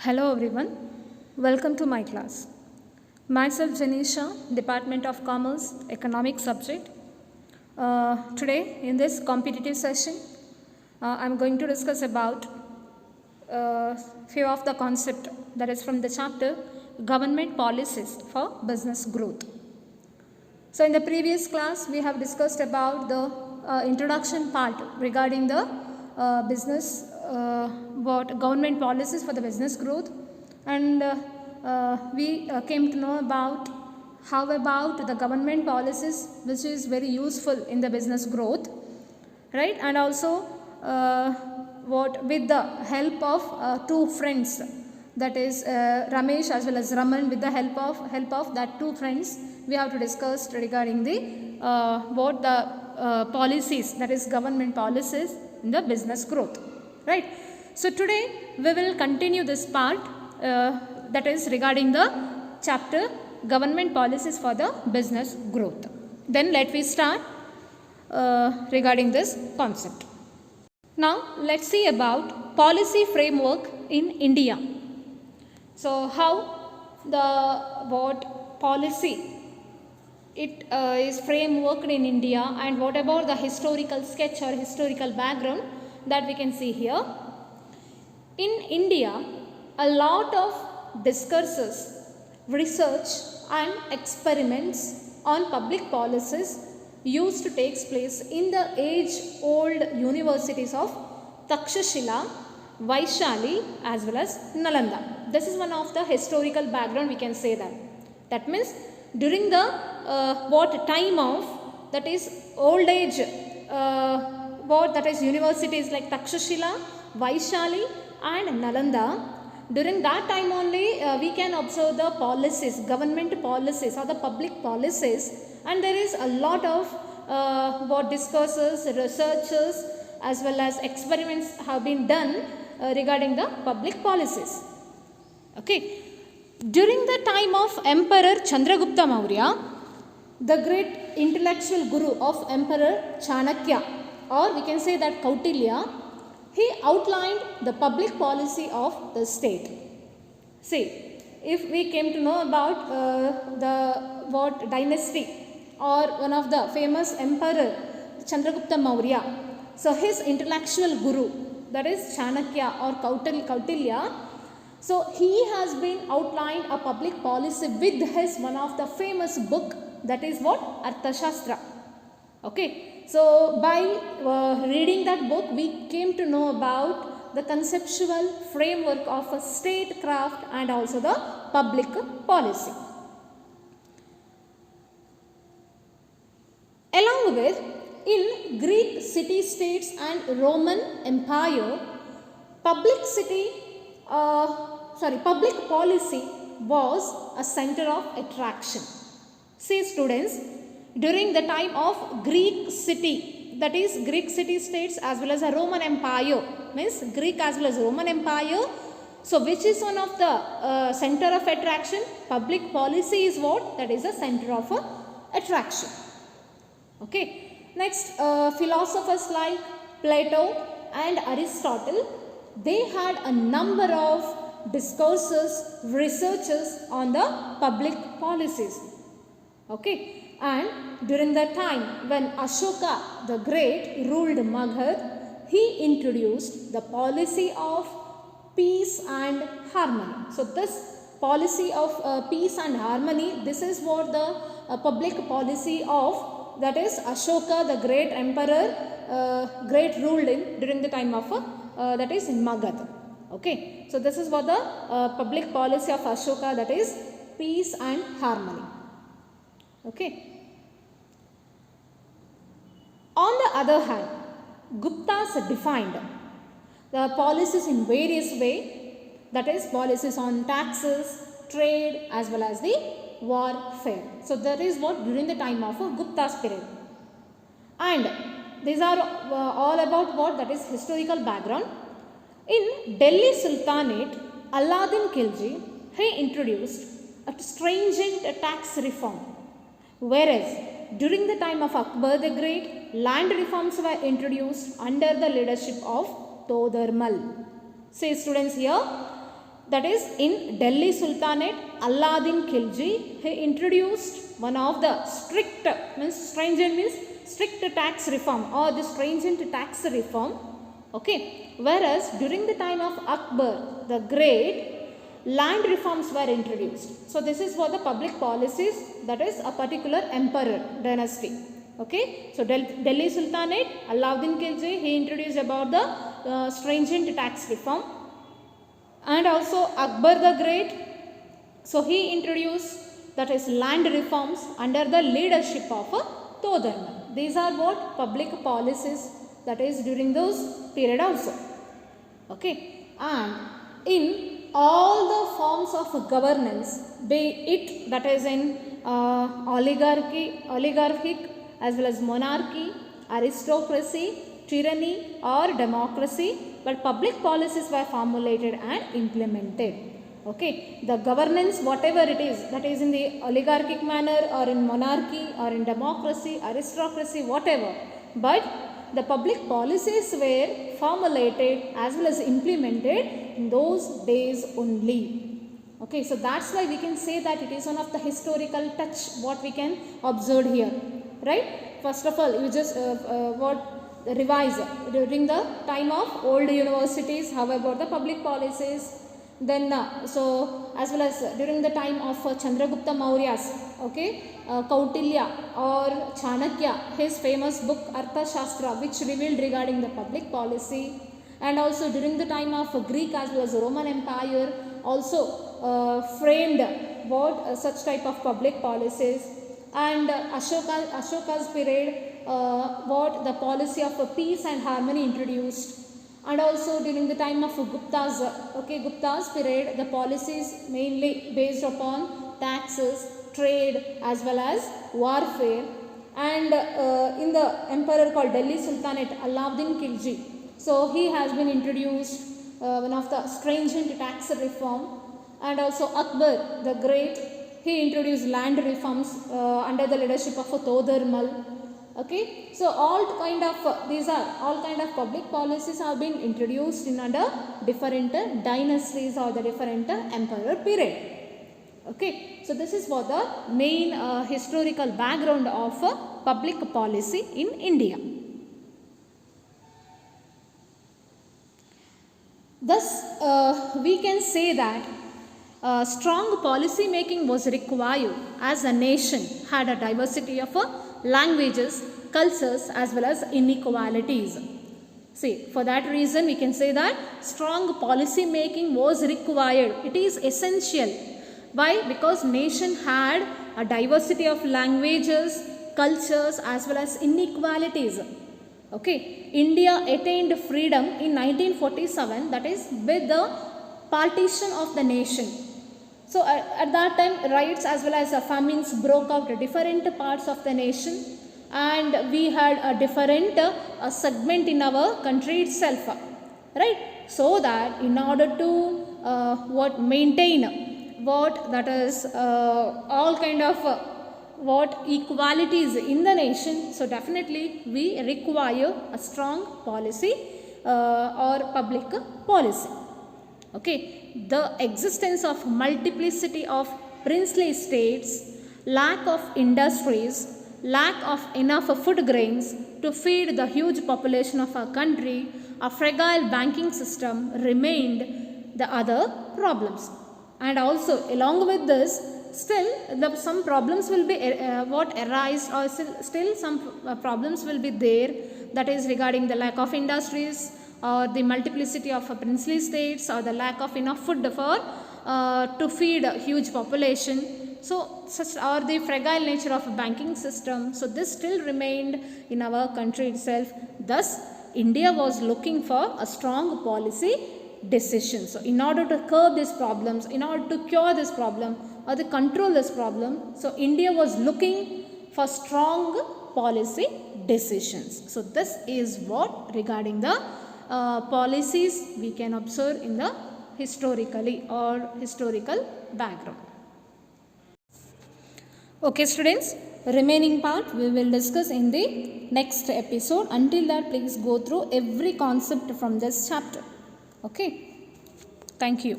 Hello everyone, welcome to my class. Myself Janisha, Department of Commerce, Economics subject. Today in this competitive session, I'm going to discuss about few of the concept that is from the chapter Government Policies for Business Growth. So in the previous class, we have discussed about the introduction part regarding the business, what government policies for the business growth, and we came to know about how about the government policies which is very useful in the business growth, right? And also what with the help of two friends, that is Ramesh as well as Raman, with the help of that two friends, we have to discuss regarding the what the policies, that is government policies in the business growth, right? So today we will continue this part that is regarding the chapter government policies for the business growth. Then let me start regarding this concept. Now let's see about policy framework in India. So how the what policy it is frameworked in India, and what about the historical sketch or historical background that we can see here. In India, a lot of discourses, research and experiments on public policies used to take place in the age-old universities of Takshashila, Vaishali as well as Nalanda. This is one of the historical background, we can say that. That means during the what time of, that is old age, what that is universities like Takshashila, Vaishali and Nalanda, during that time only we can observe the policies, government policies or the public policies, and there is a lot of what discourses, researches as well as experiments have been done regarding the public policies. Okay. During the time of Emperor Chandragupta Maurya, the great intellectual guru of Emperor Chanakya, or we can say that Kautilya, he outlined the public policy of the state. See, if we came to know about the what dynasty or one of the famous emperor Chandragupta Maurya, so his intellectual guru, that is Chanakya or Kautilya, so he has been outlined a public policy with his one of the famous book, that is what, Arthashastra. Okay, so by reading that book we came to know about the conceptual framework of a statecraft and also the public policy. Along with, in Greek city-states and Roman Empire, public policy was a center of attraction. See students, during the time of Greek city, that is Greek city-states as well as a Roman Empire, means Greek as well as Roman Empire, so which is one of the center of attraction? Public policy is what? That is a center of attraction. Okay. Next, philosophers like Plato and Aristotle, they had a number of discourses, researches on the public policies. Okay, and during the time when Ashoka the Great ruled Magad, he introduced the policy of peace and harmony. So this policy of peace and harmony, this is what the public policy of, that is Ashoka the Great Emperor great ruled in during the time of that is in Magad. Okay, so this is what the public policy of Ashoka, that is peace and harmony. Okay. On the other hand, Guptas defined the policies in various ways, that is policies on taxes, trade as well as the warfare. So that is what during the time of Gupta's period. And these are all about what, that is historical background. In Delhi Sultanate, Alauddin Khilji, he introduced a stringent tax reform, whereas during the time of Akbar the Great, land reforms were introduced under the leadership of Todarmal. Say students here, that is in Delhi Sultanate, Alauddin Khilji, he introduced one of the strict tax reform or the stringent tax reform. Okay, whereas during the time of Akbar the Great, land reforms were introduced. So this is for the public policies, that is a particular emperor dynasty. Okay, so Delhi Sultanate, Alauddin Khilji, he introduced about the stringent tax reform, and also Akbar the Great, so he introduced, that is, land reforms under the leadership of Todarmal. These are what public policies, that is during those period also. Okay, and in all the forms of governance, be it that is in oligarchic as well as monarchy, aristocracy, tyranny or democracy, but public policies were formulated and implemented. Okay, the governance, whatever it is, that is in the oligarchic manner or in monarchy or in democracy, aristocracy, whatever, but the public policies were formulated as well as implemented in those days only. Okay, so that's why we can say that it is one of the historical touch what we can observe here, right? First of all, you just revise during the time of old universities, how about the public policies, then so as well as during the time of Chandragupta Mauryas, okay, Kautilya or Chanakya, his famous book Arthashastra, which revealed regarding the public policy, and also during the time of Greek as well as Roman Empire, also framed what such type of public policies, and Ashoka's period, what the policy of peace and harmony introduced, and also during the time of Gupta's period, the policies mainly based upon taxes, trade as well as warfare, and in the emperor called Delhi Sultanate, Alauddin Khilji, so he has been introduced one of the stringent tax reform, and also Akbar the Great, he introduced land reforms under the leadership of Todarmal. Okay, so all kind of these are all kind of public policies have been introduced in under different dynasties or the different emperor period. Okay, so this is for the main historical background of public policy in India. Thus, we can say that strong policy making was required as a nation had a diversity of languages, cultures as well as inequalities. See, for that reason we can say that strong policy making was required. It is essential. Why? Because nation had a diversity of languages, cultures as well as inequalities. Okay, India attained freedom in 1947, that is with the partition of the nation. So at that time riots as well as famines broke out in different parts of the nation, and we had a different segment in our country itself, right? So that in order to maintain what that is all kind of what equalities in the nation, so definitely we require a strong policy or public policy. Okay, the existence of multiplicity of princely states, lack of industries, lack of enough food grains to feed the huge population of our country, a fragile banking system remained the other problems. And also along with this, still some problems will be arise, or still some problems will be there, that is regarding the lack of industries or the multiplicity of princely states or the lack of enough food for to feed a huge population. So such are the fragile nature of a banking system. So this still remained in our country itself. Thus India was looking for a strong policy decision. So in order to curb these problems, in order to cure this problem or to control this problem, so India was looking for strong policy decisions. So this is what regarding the policies we can observe in the historically or historical background. Okay students, remaining part we will discuss in the next episode. Until that, please go through every concept from this chapter. Okay, thank you.